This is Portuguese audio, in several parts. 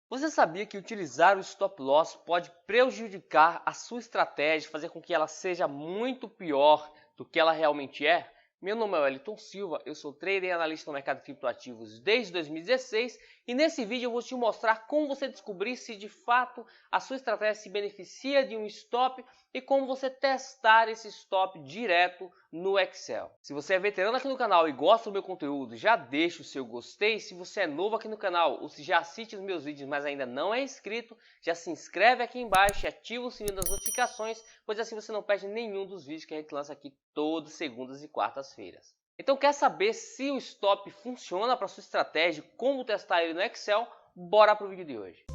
Você sabia que utilizar o stop loss pode prejudicar a sua estratégia, fazer com que ela seja muito pior do que ela realmente é? Meu nome é Wellington Silva, eu sou trader e analista no mercado de criptoativos desde 2016 e nesse vídeo eu vou te mostrar como você descobrir se de fato a sua estratégia se beneficia de um stop e como você testar esse stop direto no Excel. Se você é veterano aqui no canal e gosta do meu conteúdo, já deixa o seu gostei. Se você é novo aqui no canal ou se já assiste os meus vídeos, mas ainda não é inscrito, já se inscreve aqui embaixo e ativa o sininho das notificações, pois assim você não perde nenhum dos vídeos que a gente lança aqui todas segundas e quartas-feiras. Então quer saber se o stop funciona para sua estratégia, como testar ele no Excel? Bora para o vídeo de hoje.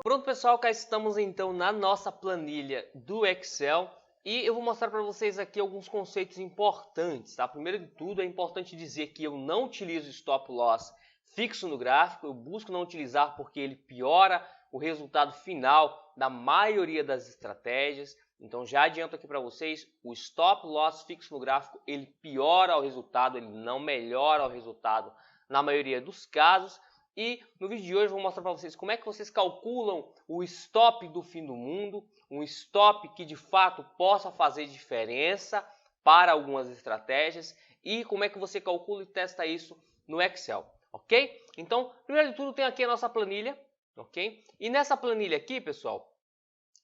Pronto, pessoal, cá estamos então na nossa planilha do Excel e eu vou mostrar para vocês aqui alguns conceitos importantes, tá? Primeiro de tudo, é importante dizer que eu não utilizo stop loss fixo no gráfico, eu busco não utilizar porque ele piora o resultado final da maioria das estratégias. Então já adianto aqui para vocês, o stop loss fixo no gráfico, ele piora o resultado, ele não melhora o resultado na maioria dos casos. E no vídeo de hoje eu vou mostrar para vocês como é que vocês calculam o stop do fim do mundo, um stop que de fato possa fazer diferença para algumas estratégias e como é que você calcula e testa isso no Excel, ok? Então, primeiro de tudo tem aqui a nossa planilha, ok? E nessa planilha aqui, pessoal,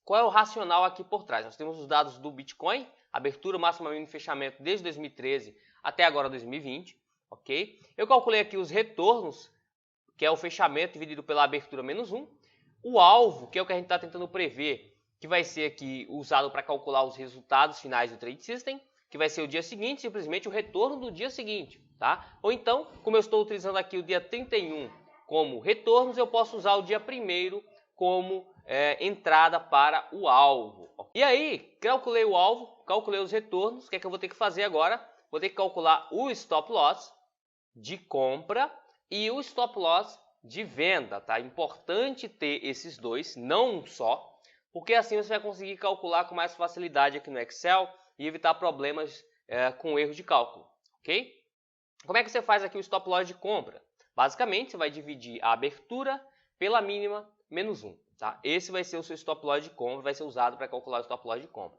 qual é o racional aqui por trás? Nós temos os dados do Bitcoin, abertura, máxima, mínimo e fechamento desde 2013 até agora 2020, ok? Eu calculei aqui os retornos, que é o fechamento dividido pela abertura menos 1. O alvo, que é o que a gente está tentando prever, que vai ser aqui usado para calcular os resultados finais do Trade System, que vai ser o dia seguinte, simplesmente o retorno do dia seguinte, tá? Ou então, como eu estou utilizando aqui o dia 31 como retornos, eu posso usar o dia 1º como entrada para o alvo. E aí, calculei o alvo, calculei os retornos, o que é que eu vou ter que fazer agora? Vou ter que calcular o stop loss de compra e o stop loss de venda, tá? Importante ter esses dois, não um só, porque assim você vai conseguir calcular com mais facilidade aqui no Excel e evitar problemas com erro de cálculo, ok? Como é que você faz aqui o stop loss de compra? Basicamente, você vai dividir a abertura pela mínima menos 1, tá? Esse vai ser o seu stop loss de compra, vai ser usado para calcular o stop loss de compra.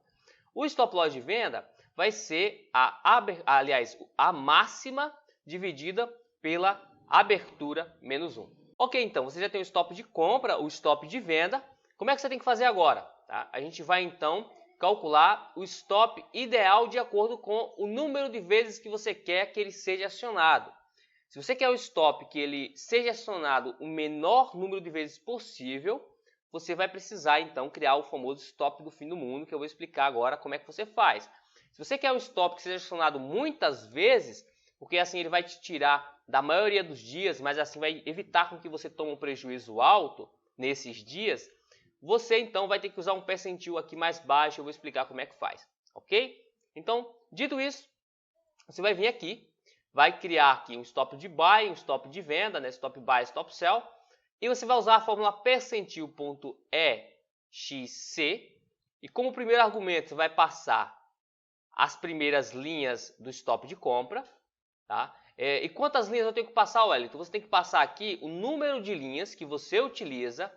O stop loss de venda vai ser a máxima dividida pela abertura menos 1. Ok, então, você já tem o stop de compra, o stop de venda. Como é que você tem que fazer agora? Tá? A gente vai, então, calcular o stop ideal de acordo com o número de vezes que você quer que ele seja acionado. Se você quer o stop que ele seja acionado o menor número de vezes possível, você vai precisar, então, criar o famoso stop do fim do mundo, que eu vou explicar agora como é que você faz. Se você quer um stop que seja acionado muitas vezes, porque assim ele vai te tirar da maioria dos dias, mas assim vai evitar com que você tome um prejuízo alto nesses dias, você então vai ter que usar um percentil aqui mais baixo, eu vou explicar como é que faz, ok? Então, dito isso, você vai vir aqui, vai criar aqui um stop de buy, um stop de venda, né? Stop buy, stop sell, e você vai usar a fórmula percentil.exc, e como primeiro argumento você vai passar as primeiras linhas do stop de compra, tá? E quantas linhas eu tenho que passar, Wellington? Você tem que passar aqui o número de linhas que você utiliza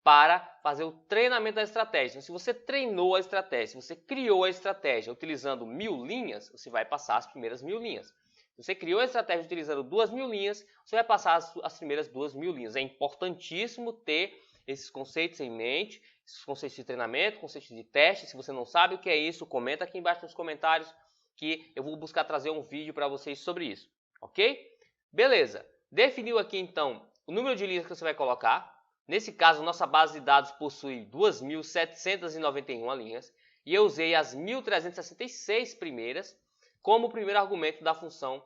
para fazer o treinamento da estratégia. Então, se você treinou a estratégia, se você criou a estratégia utilizando 1000 linhas, você vai passar as primeiras 1000 linhas. Se você criou a estratégia utilizando 2000 linhas, você vai passar as primeiras 2000 linhas. É importantíssimo ter esses conceitos em mente, esses conceitos de treinamento, conceitos de teste. Se você não sabe o que é isso, comenta aqui embaixo nos comentários que eu vou buscar trazer um vídeo para vocês sobre isso, ok? Beleza, definiu aqui então o número de linhas que você vai colocar. Nesse caso, nossa base de dados possui 2.791 linhas e eu usei as 1.366 primeiras como primeiro argumento da função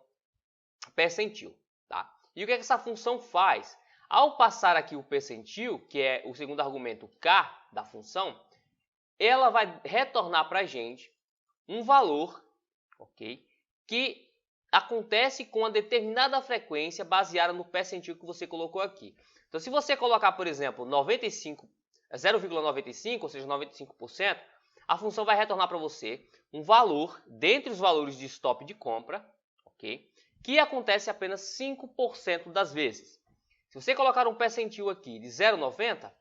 percentil, tá? E o que é que essa função faz? Ao passar aqui o percentil, que é o segundo argumento k da função, ela vai retornar para a gente um valor, ok? Que acontece com uma determinada frequência baseada no percentil que você colocou aqui. Então, se você colocar, por exemplo, 0,95, ou seja, 95%, a função vai retornar para você um valor, dentre os valores de stop de compra, ok? que acontece apenas 5% das vezes. Se você colocar um percentil aqui de 0,90,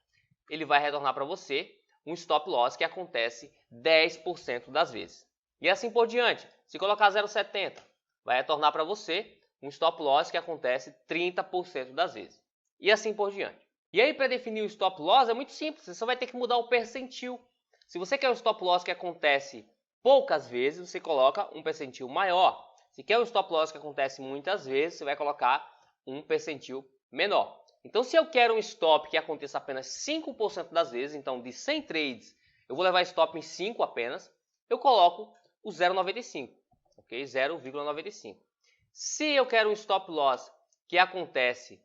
ele vai retornar para você um stop loss que acontece 10% das vezes. E assim por diante. Se colocar 0,70, vai retornar para você um stop loss que acontece 30% das vezes. E assim por diante. E aí, para definir o stop loss é muito simples, você só vai ter que mudar o percentil. Se você quer um stop loss que acontece poucas vezes, você coloca um percentil maior. Se quer um stop loss que acontece muitas vezes, você vai colocar um percentil menor. Então, se eu quero um stop que aconteça apenas 5% das vezes, então de 100 trades, eu vou levar stop em 5 apenas, eu coloco o 0,95, ok? 0,95. Se eu quero um stop loss que acontece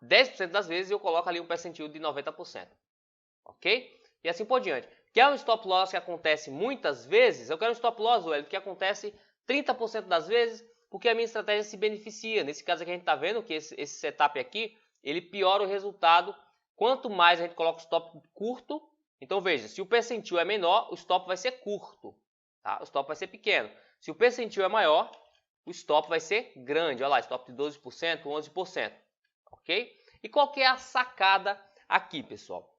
10% das vezes, eu coloco ali um percentil de 90%, ok? E assim por diante. Quer um stop loss que acontece muitas vezes? Eu quero um stop loss, Wellington, que acontece 30% das vezes, porque a minha estratégia se beneficia. Nesse caso aqui a gente está vendo que esse setup aqui, ele piora o resultado. Quanto mais a gente coloca o stop curto, então veja, se o percentil é menor, o stop vai ser curto, tá? O stop vai ser pequeno. Se o percentil é maior, o stop vai ser grande. Olha lá, stop de 12%, 11%, ok? E qual que é a sacada aqui, pessoal?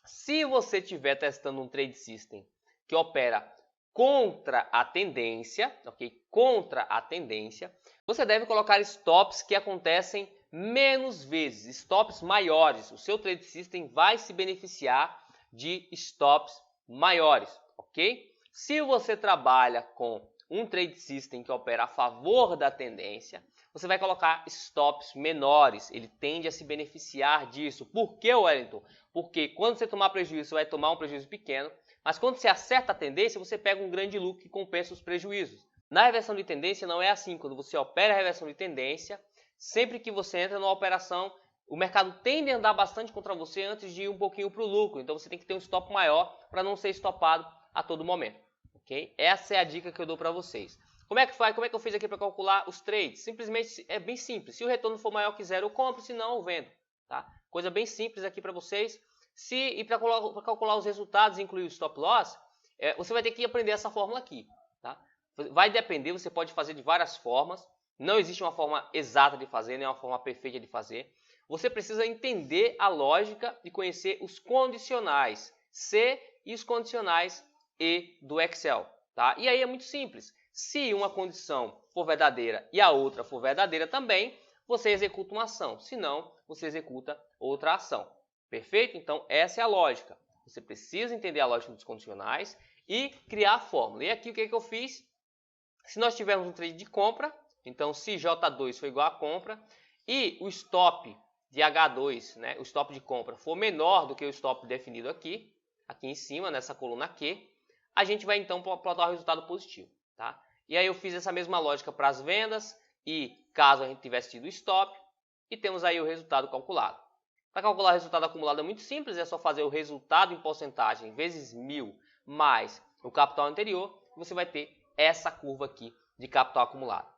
Se você estiver testando um trade system que opera contra a tendência, ok? Contra a tendência, você deve colocar stops que acontecem menos vezes, stops maiores. O seu trade system vai se beneficiar de stops maiores, ok? Se você trabalha com um trade system que opera a favor da tendência, você vai colocar stops menores, ele tende a se beneficiar disso. Por que, Wellington? Porque quando você tomar prejuízo, você vai tomar um prejuízo pequeno, mas quando você acerta a tendência, você pega um grande lucro que compensa os prejuízos. Na reversão de tendência não é assim. Quando você opera a reversão de tendência, sempre que você entra numa operação, o mercado tende a andar bastante contra você antes de ir um pouquinho para o lucro. Então você tem que ter um stop maior para não ser estopado a todo momento. Okay? Essa é a dica que eu dou para vocês. Como é que faz? Como é que eu fiz aqui para calcular os trades? Simplesmente é bem simples. Se o retorno for maior que zero, eu compro, se não, eu vendo. Tá? Coisa bem simples aqui para vocês. E para calcular os resultados e incluir o stop loss, você vai ter que aprender essa fórmula aqui. Tá? Vai depender, você pode fazer de várias formas. Não existe uma forma exata de fazer, nem uma forma perfeita de fazer. Você precisa entender a lógica e conhecer os condicionais C e os condicionais E do Excel. Tá? E aí é muito simples. Se uma condição for verdadeira e a outra for verdadeira também, você executa uma ação. Se não, você executa outra ação. Perfeito? Então, essa é a lógica. Você precisa entender a lógica dos condicionais e criar a fórmula. E aqui o que é que eu fiz? Se nós tivermos um trade de compra, então se J2 for igual a compra e o stop de H2, né, o stop de compra, for menor do que o stop definido aqui em cima, nessa coluna Q, a gente vai então plotar o resultado positivo. Tá? E aí eu fiz essa mesma lógica para as vendas e caso a gente tivesse tido stop, e temos aí o resultado calculado. Para calcular o resultado acumulado é muito simples, é só fazer o resultado em porcentagem vezes 1000 mais o capital anterior, e você vai ter essa curva aqui de capital acumulado.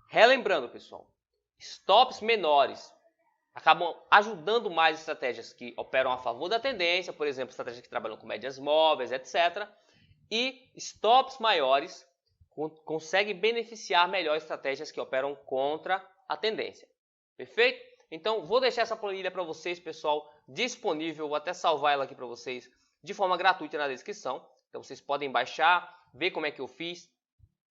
Relembrando, pessoal, stops menores acabam ajudando mais estratégias que operam a favor da tendência, por exemplo, estratégias que trabalham com médias móveis, etc. E stops maiores conseguem beneficiar melhor estratégias que operam contra a tendência. Perfeito? Então, vou deixar essa planilha para vocês, pessoal, disponível. Vou até salvar ela aqui para vocês de forma gratuita na descrição. Então, vocês podem baixar, ver como é que eu fiz,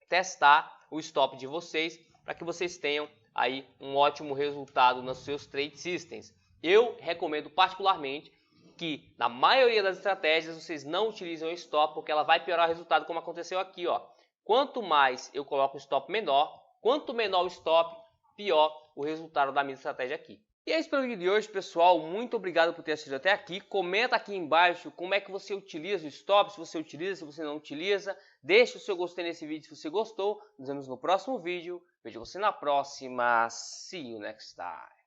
testar o stop de vocês, para que vocês tenham aí um ótimo resultado nos seus trade systems. Eu recomendo particularmente que na maioria das estratégias vocês não utilizem o stop, porque ela vai piorar o resultado, como aconteceu aqui, ó. Quanto mais eu coloco o stop menor, quanto menor o stop, pior o resultado da minha estratégia aqui. E é isso pelo vídeo de hoje, pessoal. Muito obrigado por ter assistido até aqui. Comenta aqui embaixo como é que você utiliza o stop, se você utiliza, se você não utiliza. Deixe o seu gostei nesse vídeo se você gostou. Nos vemos no próximo vídeo. Vejo você na próxima. See you next time.